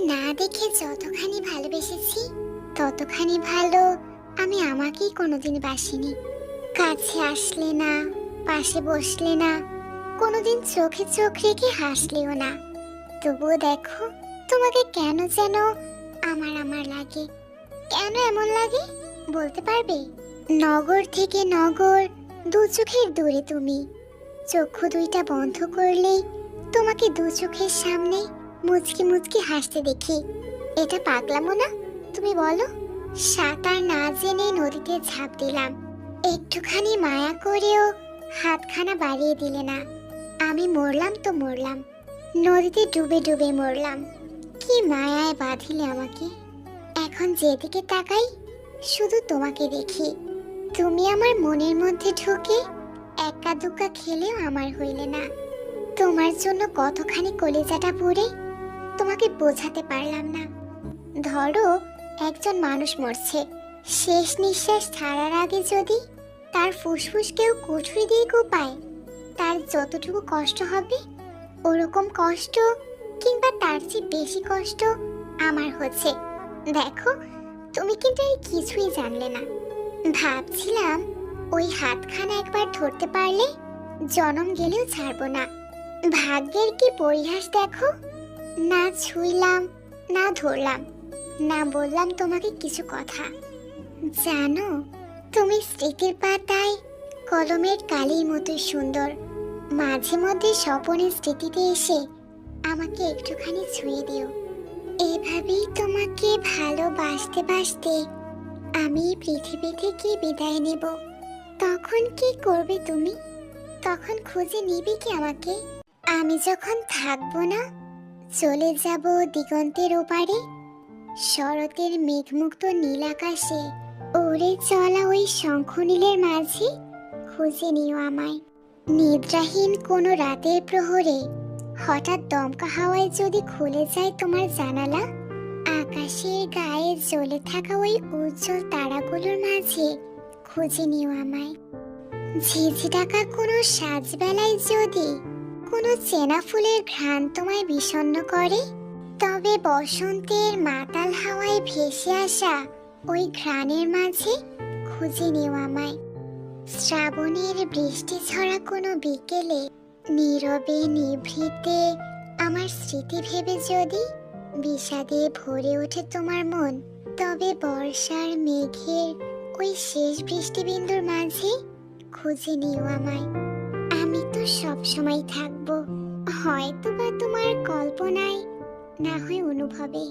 না দেখে যতখানি ভালোবেসেছি ততখানি ভালো আমি আমাকেই কোনোদিন বাসিনি। কাছে আসলে না, পাশে বসলে না, কোনোদিন চোখে চোখ রেখে হাসলেও না। তবুও দেখো, তোমাকে কেন যেন আমার আমার লাগে। কেন এমন লাগে বলতে পারবে? নগর থেকে নগর, দু চোখের দূরে তুমি। চক্ষু দুইটা বন্ধ করলেই তোমাকে দু চোখের সামনে মুচকি মুচকি হাসতে দেখি। এটা পাগলামো না? তুমি বলো। সাঁতার না জেনে নদীতে ঝাঁপ দিলাম, একটুখানি মায়া করেও হাতখানা বাড়িয়ে দিলে না। আমি মরলাম তো মরলাম, নদীতে ডুবে ডুবে মরলাম। কি মায়ায় বাঁধিলে আমাকে। এখন যেদিকে তাকাই শুধু তোমাকে দেখি। তুমি আমার মনের মধ্যে ঢুকে একা দুকা খেলেও আমার হইলে না। তোমার জন্য কতখানি কলিজাটা পুড়ে তোমাকে বোঝাতে পারলাম না। ধরো, একজন মানুষ মরছে, শেষ নিঃশ্বাস ছাড়ার আগে যদি তার ফুসফুস কেউ কুঠুরি দিয়ে কোপায়, তার যতটুকু কষ্ট হবে ওরকম কষ্ট কিংবা তার চেয়ে বেশি কষ্ট আমার হচ্ছে। দেখো, তুমি কিন্তু এই কিছুই জানলে না। ভাবছিলাম ওই হাতখানা একবার ধরতে পারলে জনম গেলেও ছাড়বো না। ভাগ্যের কি পরিহাস দেখো, না ছুঁইলাম, না ধরলাম, না বললাম তোমাকে কিছু কথা। জানো, তুমি স্মৃতির পাতায় কলমের কালির মতো সুন্দর। মাঝে মধ্যে স্বপনের স্মৃতিতে এসে আমাকে একটুখানি ছুঁয়ে দিও। এভাবেই তোমাকে ভালোবাসতে বাসতে আমি পৃথিবী থেকে বিদায় নেব। তখন কি করবে তুমি? তখন খুঁজে নিবে কি আমাকে? আমি যখন থাকবো না, চলে যাব দিগন্তের ওপারে। শরতের মেঘমুক্ত নীল আকাশে উড়ে চলা ওই শঙ্খনীলের মাঝে খুঁজে নিও আমায়। নিদ্রাহীন কোনো রাতের প্রহরে হঠাৎ দমকা হাওয়ায় যদি খুলে যায় তোমার জানালা, আকাশের গায়ে জ্বলে থাকা ওই উজ্জ্বল তারাগুলোর মাঝে খুঁজে নিও আমায়। ঝিঝি ডাকা কোনো সাজবেলায় যদি কোনো চেনা ফুলের ঘ্রাণ তোমায় বিষণ্ণ করে, তবে বসন্তের মাতাল হাওয়ায় ভেসে আসা ওই ঘ্রাণের মাঝে খুঁজে নিও আমায়। শ্রাবণের বৃষ্টি ঝরা কোনো বিকেলে নীরবে নিভৃতে আমার স্মৃতি ভেবে যদি বিষাদে ভরে ওঠে তোমার মন, তবে বর্ষার মেঘের ওই শেষ বৃষ্টিবিন্দুর মাঝে খুঁজে নিও আমায়। আমি তো সব সময় থাকবো, হয়তো বা তোমার কল্পনায়, না হয় অনুভবে।